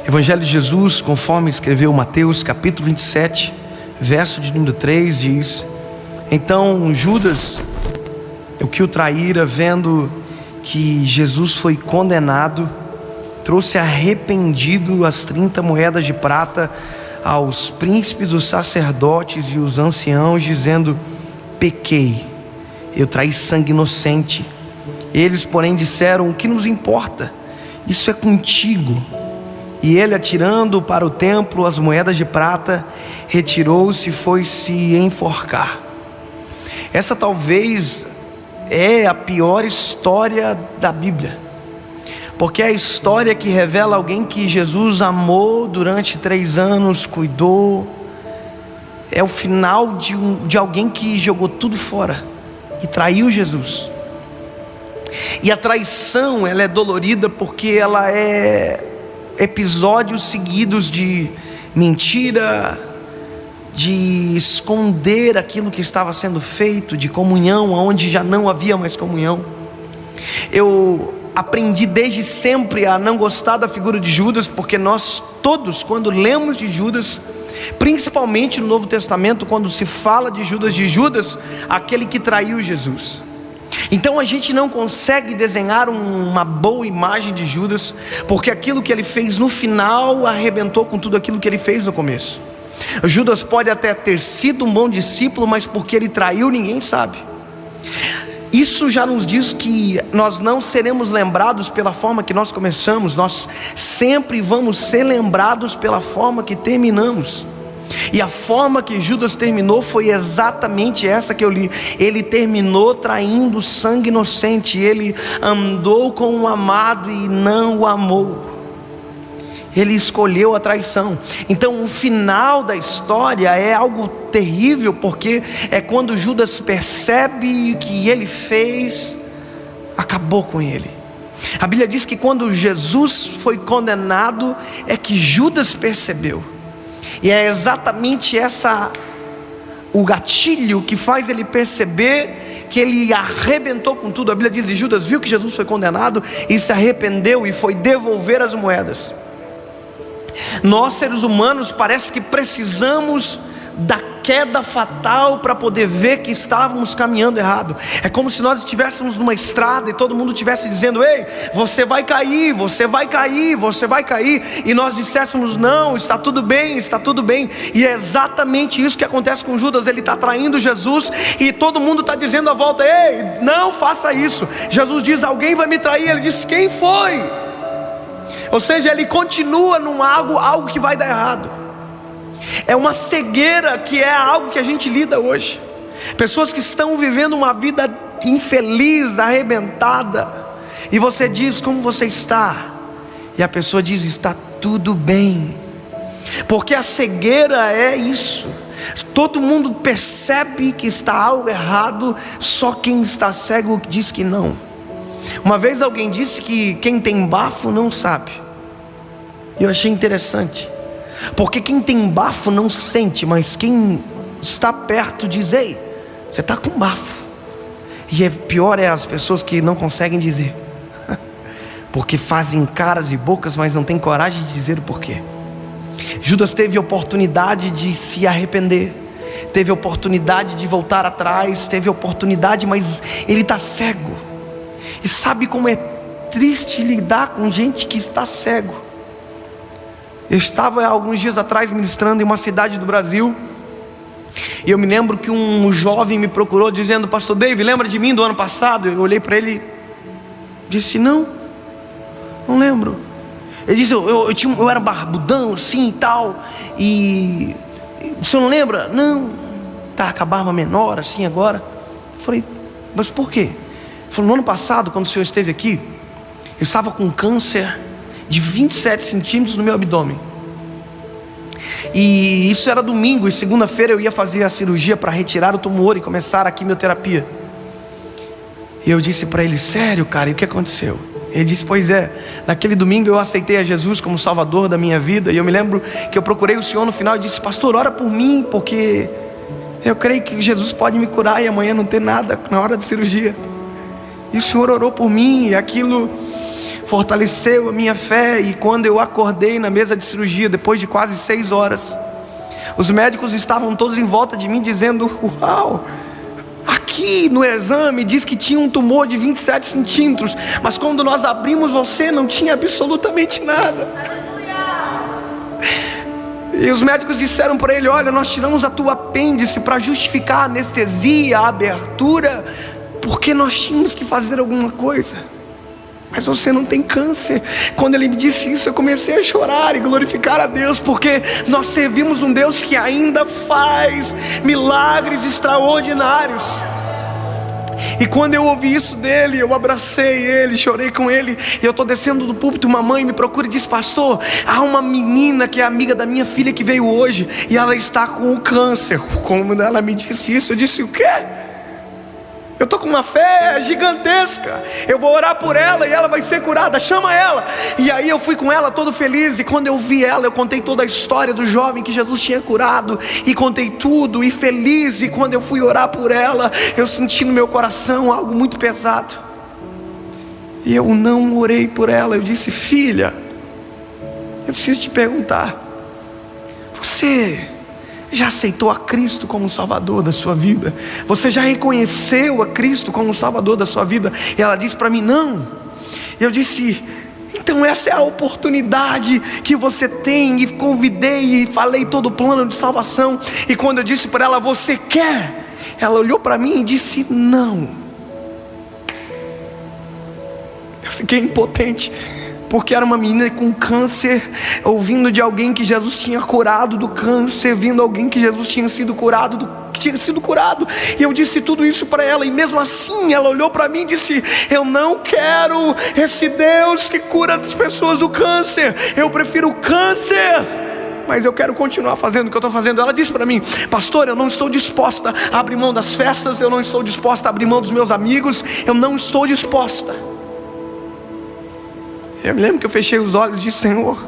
Evangelho de Jesus, conforme escreveu Mateus capítulo 27, verso de número 3, diz: então Judas, o que o traíra, vendo que Jesus foi condenado, trouxe arrependido as 30 moedas de prata aos príncipes dos sacerdotes e os anciãos, dizendo: pequei, eu traí sangue inocente. Eles, porém, disseram: o que nos importa? Isso é contigo. E ele, atirando para o templo as moedas de prata, retirou-se e foi se enforcar. Essa talvez é a pior história da Bíblia, porque é a história que revela alguém que Jesus amou durante 3 anos, cuidou. É o final de alguém que jogou tudo fora e traiu Jesus. E a traição, ela é dolorida porque ela é episódios seguidos de mentira, de esconder aquilo que estava sendo feito, de comunhão onde já não havia mais comunhão. Eu aprendi desde sempre a não gostar da figura de Judas, porque nós todos, quando lemos de Judas, principalmente no Novo Testamento, quando se fala de Judas, aquele que traiu Jesus. Então a gente não consegue desenhar uma boa imagem de Judas, porque aquilo que ele fez no final arrebentou com tudo aquilo que ele fez no começo. Judas pode até ter sido um bom discípulo, mas porque ele traiu, ninguém sabe. Isso já nos diz que nós não seremos lembrados pela forma que nós começamos, nós sempre vamos ser lembrados pela forma que terminamos. E a forma que Judas terminou foi exatamente essa que eu li. Ele terminou traindo sangue inocente. Ele andou com um amado e não o amou. Ele escolheu a traição. Então o final da história é algo terrível, porque é quando Judas percebe o que ele fez, acabou com ele. A Bíblia diz que quando Jesus foi condenado, é que Judas percebeu. E é exatamente o gatilho que faz ele perceber que ele arrebentou com tudo. A Bíblia diz: e Judas viu que Jesus foi condenado e se arrependeu e foi devolver as moedas. Nós, seres humanos, parece que precisamos da queda fatal para poder ver que estávamos caminhando errado. É como se nós estivéssemos numa estrada e todo mundo estivesse dizendo: ei, você vai cair, você vai cair, você vai cair. E nós disséssemos: não, está tudo bem, está tudo bem. E é exatamente isso que acontece com Judas. Ele está traindo Jesus e todo mundo está dizendo à volta: ei, não faça isso. Jesus diz: alguém vai me trair. Ele diz: quem foi? Ou seja, ele continua num algo que vai dar errado. É uma cegueira que é algo que a gente lida hoje. Pessoas que estão vivendo uma vida infeliz, arrebentada, e você diz: como você está? E a pessoa diz: está tudo bem. Porque a cegueira é isso. Todo mundo percebe que está algo errado, só quem está cego diz que não. Uma vez alguém disse que quem tem bafo não sabe. Eu achei interessante, porque quem tem bafo não sente, mas quem está perto diz: ei, você está com bafo. E pior é as pessoas que não conseguem dizer, porque fazem caras e bocas, mas não têm coragem de dizer o porquê. Judas teve a oportunidade de se arrepender, teve a oportunidade de voltar atrás, teve a oportunidade, mas ele está cego. E sabe como é triste lidar com gente que está cego? Eu estava alguns dias atrás ministrando em uma cidade do Brasil, e eu me lembro que um jovem me procurou dizendo: pastor David, lembra de mim do ano passado? Eu olhei para ele e disse: não lembro. Ele disse: eu era barbudão assim e tal, e o senhor não lembra? Não, tá com a barba menor assim agora. Eu falei: mas por quê? Ele falou: no ano passado, quando o senhor esteve aqui, eu estava com câncer de 27 centímetros no meu abdômen. E isso era domingo, e segunda-feira eu ia fazer a cirurgia para retirar o tumor e começar a quimioterapia. E eu disse para ele: sério, cara, e o que aconteceu? Ele disse: pois é, naquele domingo eu aceitei a Jesus como Salvador da minha vida. E eu me lembro que eu procurei o senhor no final e disse: pastor, ora por mim, porque eu creio que Jesus pode me curar e amanhã não ter nada na hora da cirurgia. E o senhor orou por mim, e aquilo fortaleceu a minha fé. E quando eu acordei na mesa de cirurgia, depois de quase 6 horas, os médicos estavam todos em volta de mim dizendo: uau, aqui no exame diz que tinha um tumor de 27 centímetros, mas quando nós abrimos você não tinha absolutamente nada. E os médicos disseram para ele: olha, nós tiramos a tua apêndice para justificar a anestesia, a abertura, porque nós tínhamos que fazer alguma coisa, mas você não tem câncer. Quando ele me disse isso, eu comecei a chorar e glorificar a Deus, porque nós servimos um Deus que ainda faz milagres extraordinários. E quando eu ouvi isso dele, eu abracei ele, chorei com ele. E eu estou descendo do púlpito, uma mãe me procura e diz: pastor, há uma menina que é amiga da minha filha que veio hoje, e ela está com o câncer. Como ela me disse isso, eu disse: o quê? Eu estou com uma fé gigantesca, eu vou orar por ela e ela vai ser curada, chama ela. E aí eu fui com ela todo feliz, e quando eu vi ela, eu contei toda a história do jovem que Jesus tinha curado, e contei tudo, e feliz. E quando eu fui orar por ela, eu senti no meu coração algo muito pesado, e eu não orei por ela. Eu disse: filha, eu preciso te perguntar, você já aceitou a Cristo como Salvador da sua vida? Você já reconheceu a Cristo como Salvador da sua vida? E ela disse para mim: não. Eu disse: então essa é a oportunidade que você tem. E convidei e falei todo o plano de salvação. E quando eu disse para ela: você quer? Ela olhou para mim e disse: não. Eu fiquei impotente, porque era uma menina com câncer, ouvindo de alguém que Jesus tinha curado do câncer, vendo alguém que Jesus tinha sido curado E eu disse tudo isso para ela, e mesmo assim ela olhou para mim e disse: eu não quero esse Deus que cura as pessoas do câncer, eu prefiro o câncer, mas eu quero continuar fazendo o que eu estou fazendo. Ela disse para mim: pastor, eu não estou disposta a abrir mão das festas, eu não estou disposta a abrir mão dos meus amigos, eu não estou disposta. Eu me lembro que eu fechei os olhos e disse: Senhor,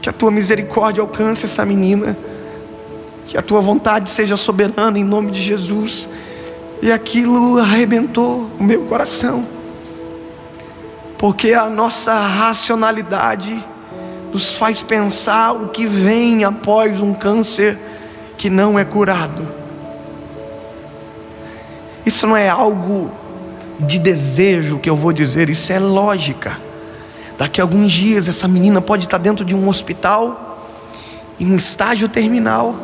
que a tua misericórdia alcance essa menina, que a tua vontade seja soberana em nome de Jesus. E aquilo arrebentou o meu coração, porque a nossa racionalidade nos faz pensar o que vem após um câncer que não é curado. Isso não é algo de desejo que eu vou dizer, isso é lógica. Daqui a alguns dias essa menina pode estar dentro de um hospital, em um estágio terminal,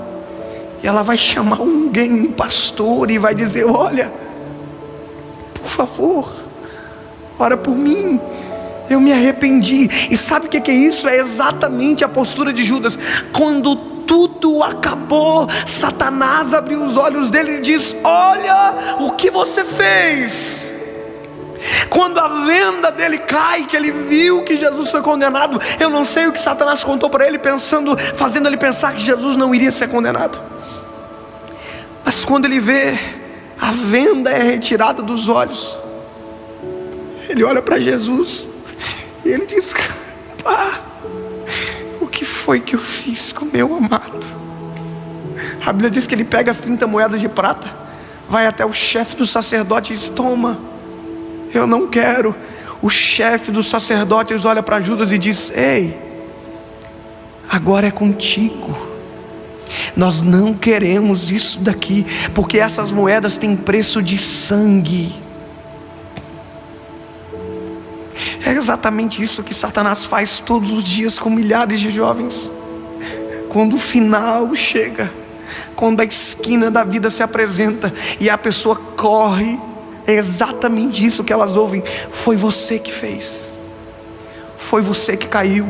e ela vai chamar alguém, um pastor, e vai dizer: olha, por favor, ora por mim, eu me arrependi. E sabe o que é isso? É exatamente a postura de Judas. Quando tudo acabou, Satanás abriu os olhos dele e diz: olha o que você fez. Quando a venda dele cai, que ele viu que Jesus foi condenado, eu não sei o que Satanás contou para ele, fazendo ele pensar que Jesus não iria ser condenado. Mas quando ele vê a venda é retirada dos olhos, ele olha para Jesus e ele diz: pá, o que foi que eu fiz com meu amado? A Bíblia diz que ele pega as 30 moedas de prata, vai até o chefe do sacerdote e diz: toma, eu não quero. O chefe dos sacerdotes olha para Judas e diz: ei, agora é contigo, nós não queremos isso daqui, porque essas moedas têm preço de sangue. É exatamente isso que Satanás faz todos os dias com milhares de jovens. Quando o final chega, quando a esquina da vida se apresenta e a pessoa corre, é exatamente isso que elas ouvem: foi você que fez, foi você que caiu.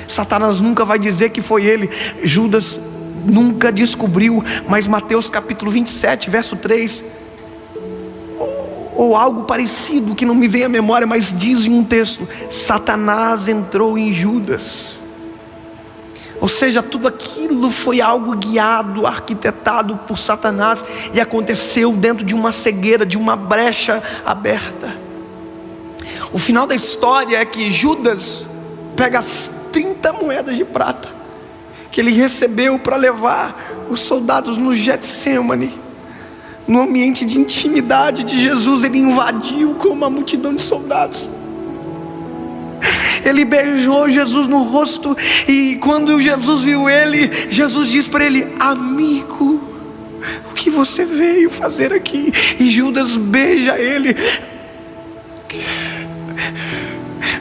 Satanás nunca vai dizer que foi ele. Judas nunca descobriu, mas Mateus capítulo 27 verso 3, ou algo parecido que não me vem à memória, mas diz em um texto: Satanás entrou em Judas. Ou seja, tudo aquilo foi algo guiado, arquitetado por Satanás, e aconteceu dentro de uma cegueira, de uma brecha aberta. O final da história é que Judas pega as 30 moedas de prata que ele recebeu para levar os soldados no Getsêmani, no ambiente de intimidade de Jesus. Ele invadiu com uma multidão de soldados, ele beijou Jesus no rosto, e quando Jesus viu ele, Jesus disse para ele: amigo, o que você veio fazer aqui? E Judas beija ele.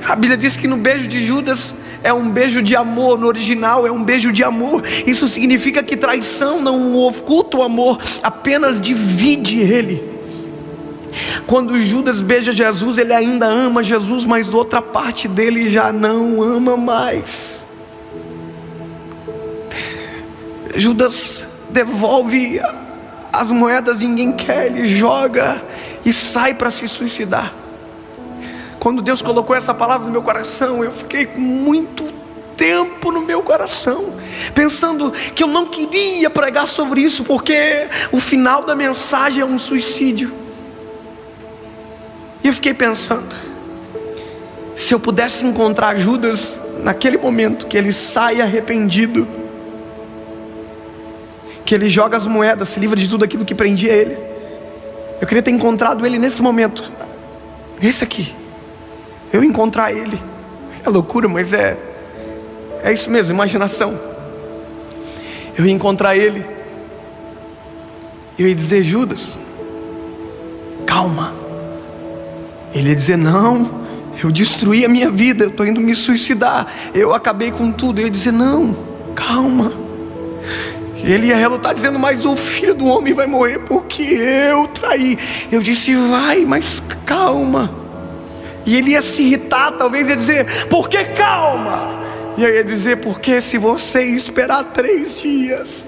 A Bíblia diz que no beijo de Judas é um beijo de amor, no original é um beijo de amor. Isso significa que traição não oculta o amor, apenas divide ele. Quando Judas beija Jesus, ele ainda ama Jesus, mas outra parte dele já não ama mais. Judas devolve as moedas, ninguém quer, ele joga e sai para se suicidar. Quando Deus colocou essa palavra no meu coração, eu fiquei com muito tempo no meu coração, pensando que eu não queria pregar sobre isso, porque o final da mensagem é um suicídio. E eu fiquei pensando, se eu pudesse encontrar Judas naquele momento, que ele sai arrependido, que ele joga as moedas, se livra de tudo aquilo que prendia ele, eu queria ter encontrado ele nesse momento, esse aqui. Eu encontrar ele, é loucura, mas é isso mesmo, imaginação. Eu ia encontrar ele, eu ia dizer: Judas, calma. Ele ia dizer: não, eu destruí a minha vida, eu estou indo me suicidar, eu acabei com tudo. Eu ia dizer: não, calma. E ele ia relutar dizendo: mas o filho do homem vai morrer porque eu traí. Eu disse: vai, mas calma. E ele ia se irritar, talvez ia dizer: por que calma? E eu ia dizer: porque se você esperar 3 dias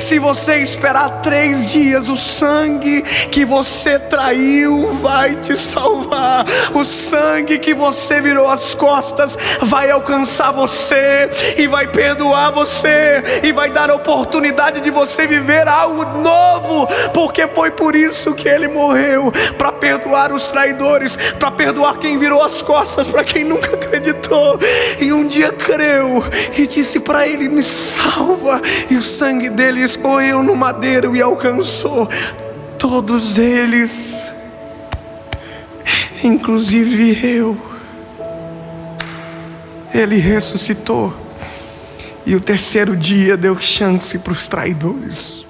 se você esperar 3 dias, o sangue que você traiu vai te salvar. O sangue que você virou as costas vai alcançar você e vai perdoar você, e vai dar a oportunidade de você viver algo novo, porque foi por isso que ele morreu, para perdoar os traidores, para perdoar quem virou as costas para quem nunca acreditou e um dia creu e disse para ele: me salva. E o sangue dele escorreu no madeiro e alcançou todos eles, inclusive eu. Ele ressuscitou, e o terceiro dia deu chance para os traidores.